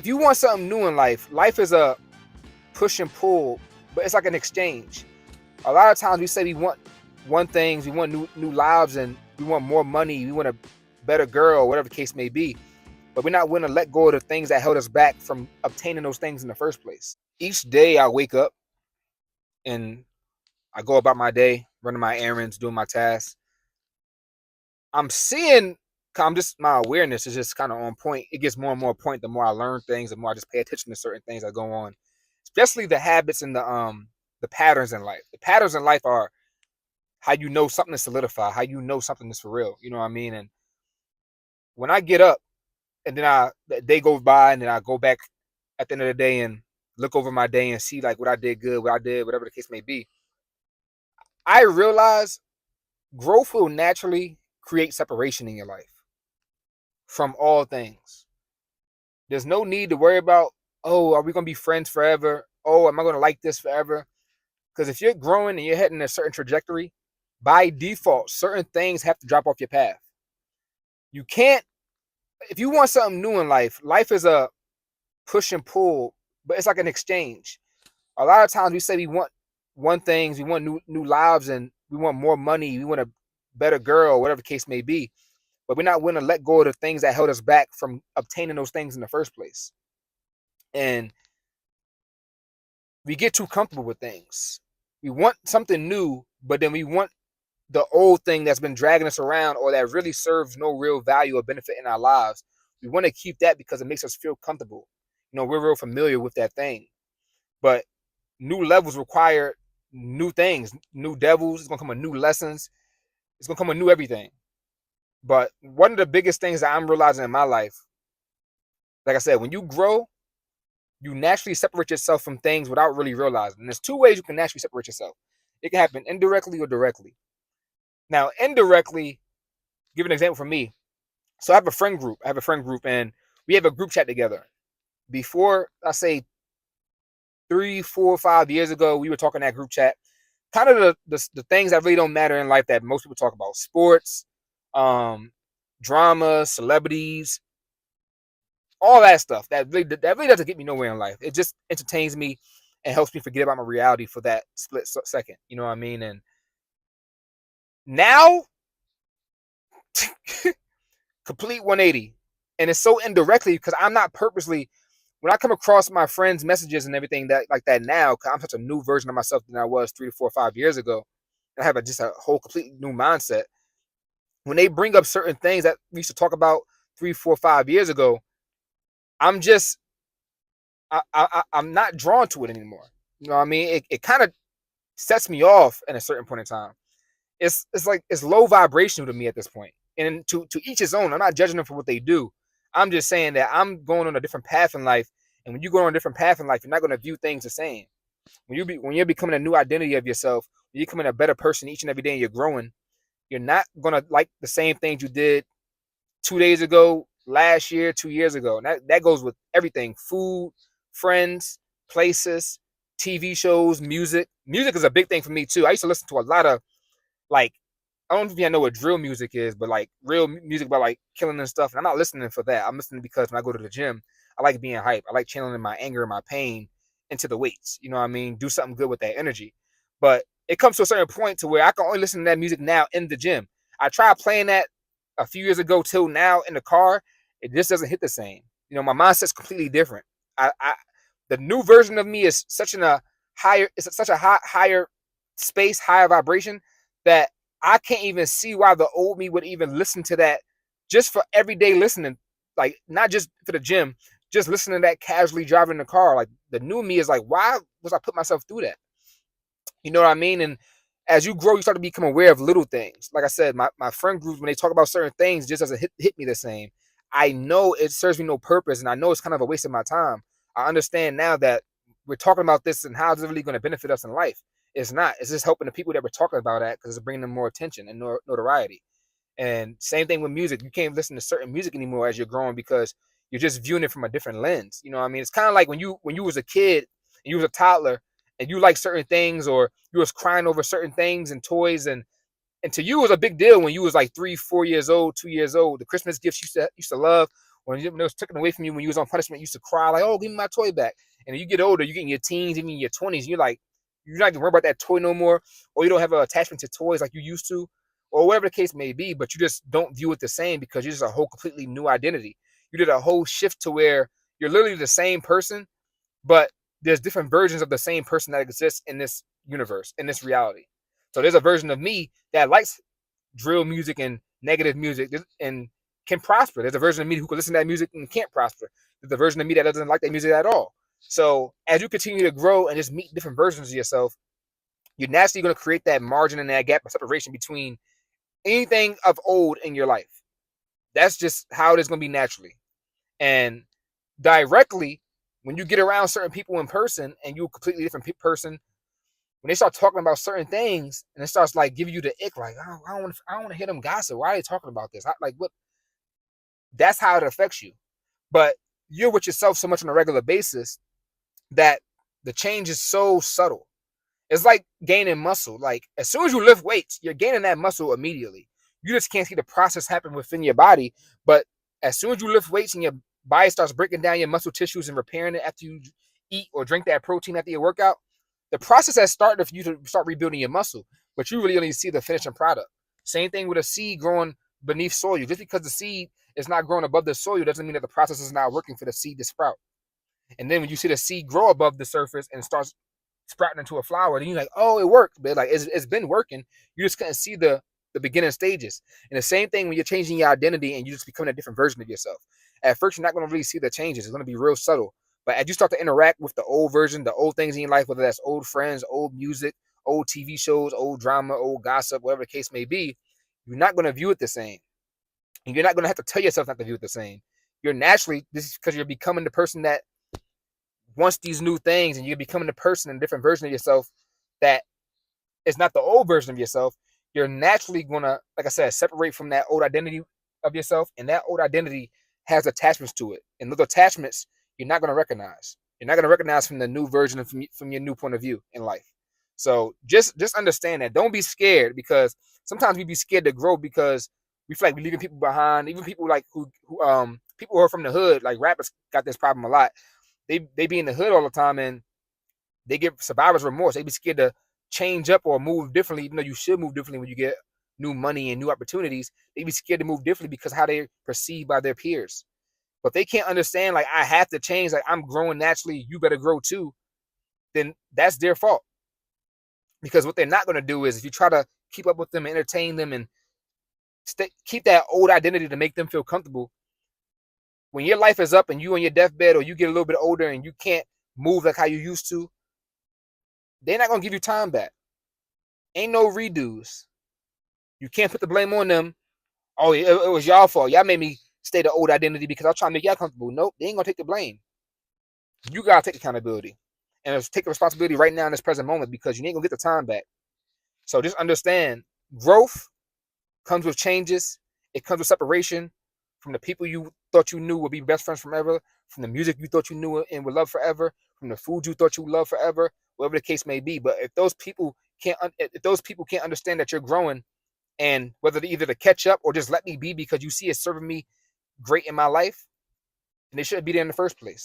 you want something new in life, life is a push and pull, but it's like an exchange. A lot of times we say we want one things, we want new lives, and we want more money, we want a better girl, whatever the case may be. But we're not willing to let go of the things that held us back from obtaining those things in the first place. Each day I wake up and I go about my day, running my errands, doing my tasks. I'm seeing, I'm just, my awareness is just kind of on point. It gets more and more point the more I learn things, the more I just pay attention to certain things that go on, especially the habits and the patterns in life. The patterns in life are how you know something is solidified, how you know something is for real. You know what I mean? And when I get up and then the day goes by and then I go back at the end of the day and look over my day and see like what I did good, what I did, whatever the case may be, I realize growth will naturally create separation in your life from all things. There's no need to worry about, oh, are we going to be friends forever? Oh, am I going to like this forever? Because if you're growing and you're heading a certain trajectory, by default, certain things have to drop off your path. You can't, if you want something new in life, life is a push and pull, but it's like an exchange. A lot of times we say we want one things, we want new lives, and we want more money, we want a better girl, whatever the case may be. But we're not willing to let go of the things that held us back from obtaining those things in the first place. And we get too comfortable with things. We want something new, but then we want the old thing that's been dragging us around or that really serves no real value or benefit in our lives. We want to keep that because it makes us feel comfortable. You know, we're real familiar with that thing. But new levels require new things, new devils. It's going to come with new lessons. It's going to come with new everything. But one of the biggest things that I'm realizing in my life, like I said, when you grow, you naturally separate yourself from things without really realizing. And there's two ways you can naturally separate yourself. It can happen indirectly or directly. Now, indirectly, give an example for me. So I have a friend group. And we have a group chat together. Before, I say 3, 4, 5 years ago, we were talking in that group chat. Kind of the things that really don't matter in life that most people talk about. Sports, drama, celebrities, all that stuff. That really doesn't get me nowhere in life. It just entertains me and helps me forget about my reality for that split second. You know what I mean? And now, complete 180. And it's so indirectly because I'm not purposely, when I come across my friends' messages and everything that like that now, because I'm such a new version of myself than I was 3 to 4 or 5 years ago. I have just a whole completely new mindset. When they bring up certain things that we used to talk about 3, 4, 5 years ago, I'm just, I'm not drawn to it anymore. You know what I mean? It kind of sets me off at a certain point in time. It's like it's low vibrational to me at this point. And to each his own. I'm not judging them for what they do. I'm just saying that I'm going on a different path in life. And when you go on a different path in life, you're not going to view things the same. When you're becoming a new identity of yourself, when you're becoming a better person each and every day and you're growing, you're not going to like the same things you did 2 days ago, last year, 2 years ago. And that goes with everything: food, friends, places, TV shows, music. Music is a big thing for me too. I used to listen to a lot of, like, I don't know if you know what drill music is, but like real music about like killing and stuff. And I'm not listening for that. I'm listening because when I go to the gym, I like being hype. I like channeling my anger and my pain into the weights. You know what I mean? Do something good with that energy. But it comes to a certain point to where I can only listen to that music now in the gym. I tried playing that a few years ago till now in the car. It just doesn't hit the same. You know, my mindset's completely different. The new version of me is such a higher space, higher vibration that I can't even see why the old me would even listen to that just for everyday listening. Like, not just for the gym, just listening to that casually driving the car. Like, the new me is like, why was I put myself through that? You know what I mean? And as you grow, you start to become aware of little things. Like I said, my friend groups, when they talk about certain things, just doesn't hit me the same. I know it serves me no purpose, and I know it's kind of a waste of my time. I understand now that we're talking about this and how is it really going to benefit us in life. It's not. It's just helping the people that we're talking about that because it's bringing them more attention and notoriety. And same thing with music. You can't listen to certain music anymore as you're growing because you're just viewing it from a different lens. You know what I mean? It's kind of like when you was a kid and you was a toddler and you like certain things, or you was crying over certain things and toys, and to you it was a big deal when you was like 3, 4 years old, 2 years old. The Christmas gifts you used to love, When it was taken away from you when you was on punishment, you used to cry like, "Oh, give me my toy back." And then you get older, you get in your teens, even in your 20s, you're not even worried about that toy no more, or you don't have an attachment to toys like you used to, or whatever the case may be. But you just don't view it the same because you're just a whole completely new identity. You did a whole shift to where you're literally the same person, but there's different versions of the same person that exists in this universe, in this reality. So there's a version of me that likes drill music and negative music and can prosper. There's a version of me who can listen to that music and can't prosper. There's a version of me that doesn't like that music at all. So as you continue to grow and just meet different versions of yourself, you're naturally going to create that margin and that gap of separation between anything of old in your life. That's just how it is going to be naturally. And directly, when you get around certain people in person and you're a completely different person, when they start talking about certain things and it starts like giving you the ick, like, oh, I don't want to hear them gossip. Why are they talking about this? Like, what? That's how it affects you. But you're with yourself so much on a regular basis that the change is so subtle. It's like gaining muscle. Like as soon as you lift weights, you're gaining that muscle immediately. You just can't see the process happen within your body. But as soon as you lift weights and your body starts breaking down your muscle tissues and repairing it after you eat or drink that protein after your workout, the process has started for you to start rebuilding your muscle, but you really only see the finishing product. Same thing with a seed growing beneath soil. Just because the seed is not growing above the soil doesn't mean that the process is not working for the seed to sprout. And then when you see the seed grow above the surface and starts sprouting into a flower, then you're like, oh, it worked. But like it's been working. You just couldn't see the beginning stages. And the same thing when you're changing your identity and you just becoming a different version of yourself. At first, you're not going to really see the changes. It's going to be real subtle. But as you start to interact with the old version, the old things in your life, whether that's old friends, old music, old TV shows, old drama, old gossip, whatever the case may be, you're not going to view it the same. And you're not going to have to tell yourself not to view it the same. You're naturally, this is because you're becoming the person that wants these new things, and you're becoming the person, a different version of yourself that is not the old version of yourself. You're naturally going to, like I said, separate from that old identity of yourself. And that old identity has attachments to it. And those attachments, you're not going to recognize. You're not going to recognize from the new version and from your new point of view in life. So just understand that. Don't be scared, because sometimes we be scared to grow because we feel like we're leaving people behind. Even people like who people who are from the hood, like rappers, got this problem a lot. They be in the hood all the time and they get survivor's remorse. They be scared to change up or move differently, even though you should move differently when you get new money and new opportunities. They be scared to move differently because how they're perceived by their peers. But they can't understand, like, I have to change, like, I'm growing naturally, you better grow too. Then that's their fault. Because what they're not going to do is, if you try to keep up with them and entertain them and keep that old identity to make them feel comfortable, when your life is up and you on your deathbed, or you get a little bit older and you can't move like how you used to, they're not going to give you time back. Ain't no redos. You can't put the blame on them. Oh, it was y'all fault. Y'all made me stay the old identity because I was trying to make y'all comfortable. Nope, they ain't going to take the blame. You got to take accountability. And take the responsibility right now in this present moment, because you ain't going to get the time back. So just understand, growth comes with changes. It comes with separation from the people you thought you knew would be best friends forever, from the music you thought you knew and would love forever, from the food you thought you would love forever, whatever the case may be. But if those people can't understand that you're growing, and whether either to catch up or just let me be because you see it serving me great in my life, and they shouldn't be there in the first place.